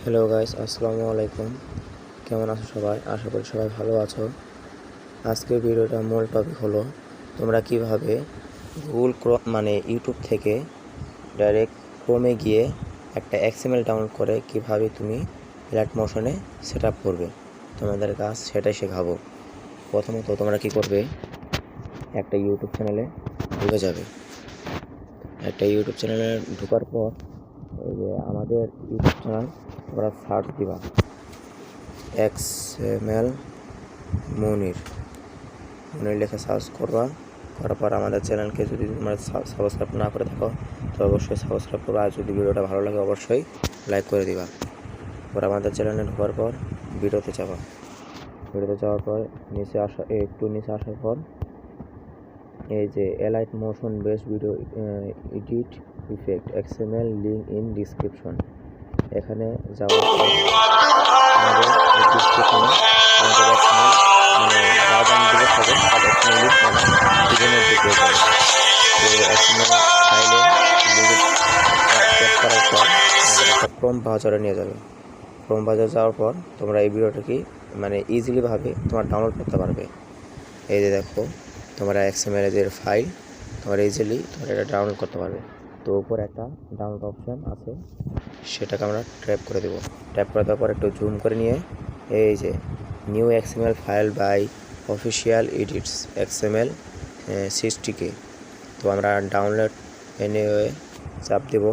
Hello guys, আসসালামু আলাইকুম। কেমন আছো সবাই? আশা করি সবাই ভালো আছো। আজকের ভিডিওটা মূল টপিক হলো তোমরা কিভাবে ইউটিউব থেকে ডাইরেক্ট ক্রোমে গিয়ে একটা এক্সএমএল ডাউনলোড করে কিভাবে তুমি ফ্ল্যাট মোশনে সেট আপ করবে। তোমাদের কাজ সেটাই শেখাবো। প্রথমত তোমরা কি করবে, একটা ইউটিউব চ্যানেলে ঢুকে যাবে। একটা ইউটিউব চ্যানেলে ঢোকার পর এই যে আমাদের ইউটিউব চ্যানেল তোমরা সার্চ দিবা এক্সএমএল মনির লেখে সার্চ করবা। করার পর আমাদের চ্যানেলকে যদি তোমরা সাবস্ক্রাইব না করে থাকো তো অবশ্যই সাবস্ক্রাইব করবা, আর যদি ভিডিওটা ভালো লাগে অবশ্যই লাইক করে দিবা। পর আমাদের চ্যানেলে ঢোকার পর ভিডিওতে যাওয়ার পর একটু নিচে আসার পর এই যে elite motion based video edit effect XML link in description, এখানে যাওয়ার পর আমাদের ডিসক্রিপশনে আমাদের ক্রোম ব্রাউজারে নিয়ে যাবে। ক্রোম ব্রাউজারে যাওয়ার পর তোমরা এই ভিডিওটা ইজিলি ভাবে তোমরা ডাউনলোড করতে পারবে। এই যে দেখো, তোমরা এক্সএমএল এর ফাইল তোমরা ইজিলি এটা ডাউনলোড করতে পারবে। তো উপরে একটা ডাউনলোড অপশন আছে, সেটাকে আমরা ট্যাপ করে দেবো। ট্যাপ করে দেওয়ার পর একটু জুম করে নিয়ে এই যে new XML file by official edits XML 60K, তো আমরা ডাউনলোড এনিওয়ে চাপ দেব।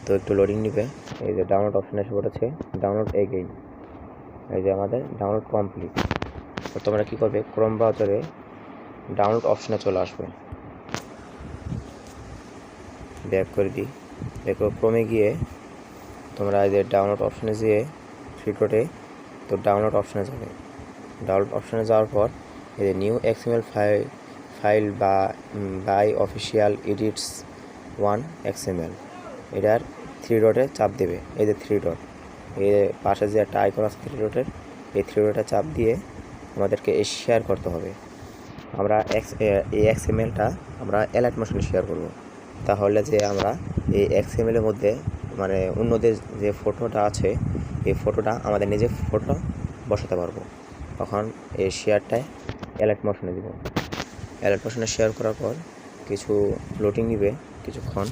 তো একটু লোডিং নিবে। এই যে ডাউনলোড অপশন এসে পড়েছে, ডাউনলোড এগেইন। এই যে আমাদের ডাউনলোড কমপ্লিট। তো তোমরা কী করবে, ক্রোম ব্রাউজারে ডাউনলোড অপশনে চলে আসবে। ব্যাক করে দিই। দেখো ক্রোমে গিয়ে তোমরা এই যে ডাউনলোড অপশনে যেয়ে থ্রি ডটে তো ডাউনলোড অপশনে যাবে। ডাউনলোড অপশনে যাওয়ার পর এই যে new XML file by official edits 1 XML, এটার থ্রি ডটে চাপ দেবে। এই যে থ্রি ডট, এই পাশে যে একটা আইকন আছে থ্রি ডটের, এই থ্রি ডটে চাপ দিয়ে আমাদেরকে শেয়ার করতে হবে। আমরা এই এক্সএমএলটা আমরা এলাইট মোশনে শেয়ার করব। তাহলে যে আমরা এই এক্সএমএলের মধ্যে অন্যদের যে ফটোটা আছে এই ফটোটা আমাদের নিজের ফটো বসাতে পারবো। তখন এই শেয়ারটায় এলাইট মোশনে দিব। এলাইট মোশনে শেয়ার করার পর কিছু লোডিং নিবে কিছুক্ষণ,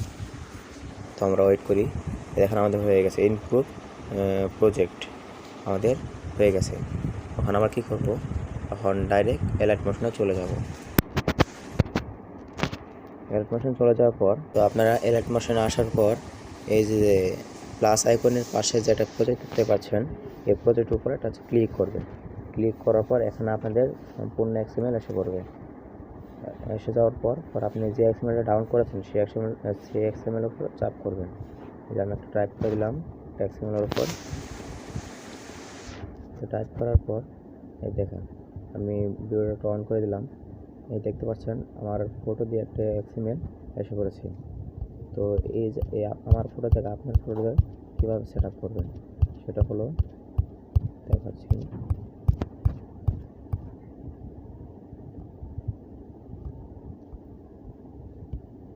তো আমরা ওয়েট করি। দেখেন আমাদের হয়ে গেছে, ইনক্লুড প্রজেক্ট আমাদের হয়ে গেছে। তখন আমরা কী করব, তখন ডাইরেক্ট এলাইট মোশনে চলে যাব। এলাইট মোশনে চলে যাওয়ার পর তো আপনারা এলাইট মোশনে আসার পর এই যে প্লাস আইকনের পাশে যেটা প্রজেক্ট দেখতে পাচ্ছেন, এই প্রজেক্টের উপরে একটা ক্লিক করবেন। ক্লিক করার পর এখানে আপনাদের সম্পূর্ণ এক্সএমএল এসে পড়বে। এসে যাওয়ার পর আপনি যে এক্সএমএলটা ডাউনলোড করেছেন সেই এক্সএমএল উপর চাপ করবেন। এই যে আমি একটা টাইপ করে দিলাম এক্সএমএলের উপর। তো টাইপ করার পর এই দেখেন আমি ভিডিওটা অন করে দিলাম। এই দেখতে পাচ্ছেন আমার ফটো দিয়ে একটা এক্সএমএল এসে পড়েছে। তো এই যে আমার ফটো থেকে আপনার ফটো কীভাবে সেট আপ করবেন সেটা হলো দেখাচ্ছি।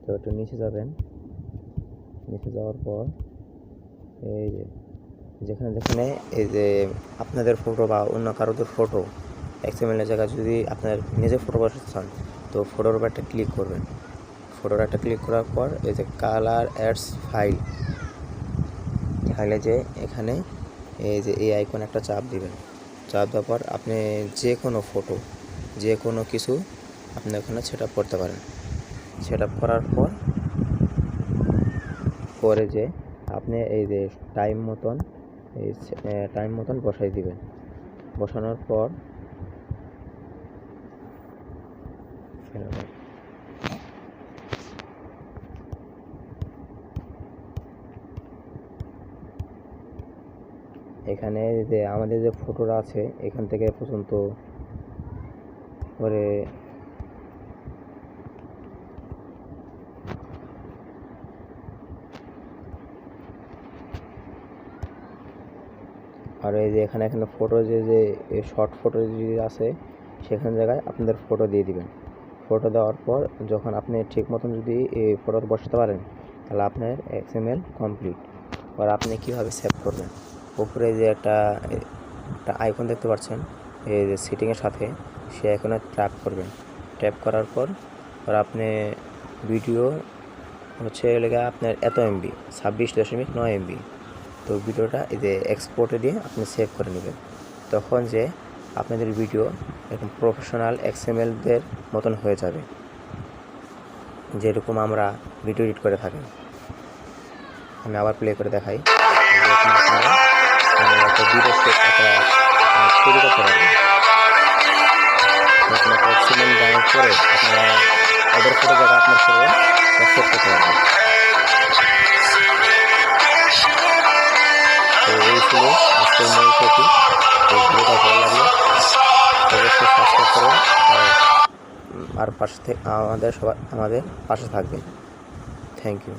তো একটু নিচে যাবেন। নিচে যাওয়ার পর এই যে যেখানে এই যে আপনাদের ফটো বা অন্য কারোদের ফটো এক্সএমএলের জায়গায় যদি আপনার নিজের ফটো বসাতে চান তো ফটোর উপর একটা ক্লিক করবেন। ফটোর একটা ক্লিক করার পর এই যে কালার অ্যাডস ফাইলে যে এখানে এই যে এই আইকন একটা চাপ দিবেন। চাপ দেওয়ার পর আপনি যে কোনো ফটো যে কোনো কিছু আপনি ওখানে সেট আপ করতে পারেন। সেট আপ করার পরে যে আপনি এই যে টাইম মতন বসাই দিবেন। বসানোর পর এখানে যে আমাদের যে ফটোটা আছে এখান থেকে পর্যন্ত করে আর এই যে এখানে ফটো যে শর্ট ফটো যদি আছে সেখান জায়গায় আপনাদের ফটো দিয়ে দিবেন। ফটো দেওয়ার পর যখন আপনি ঠিক মতন যদি এই ফটো বসাতে পারেন তাহলে আপনার এক্সএমএল কমপ্লিট। আর আপনি কীভাবে সেভ করবেন, উপরে যে একটা আইকন দেখতে পাচ্ছেন এই যে সেটিংয়ের সাথে, সে আইকনে ট্যাপ করবেন। ট্যাপ করার পর আপনি ভিডিও হচ্ছে লেগে আপনার এত এমবি 26.9 এমবি, তো ভিডিওটা এই যে এক্সপোর্টে দিয়ে আপনি সেভ করে নেবেন। তখন যে আপনাদের ভিডিও এরকম প্রফেশনাল এক্সএমএলদের মতন হয়ে যাবে, যেরকম আমরা ভিডিও এডিট করে থাকি। আমি আবার প্লে করে দেখাই। একটা ভিডিও তৈরি করতে পারবেন। সিমেন্ট ডাউনলোড করে আপনারা ওদের ফটো জায়গা আপনার ফটো সেভ করতে পারবেন। তো এই ছিল আজকের মূল টপিক। তো ভিডিওটা ভালো লাগলে অবশ্যই সাবস্ক্রাইব করুন আর পাশে আমাদের পাশে থাকবেন। Thank you.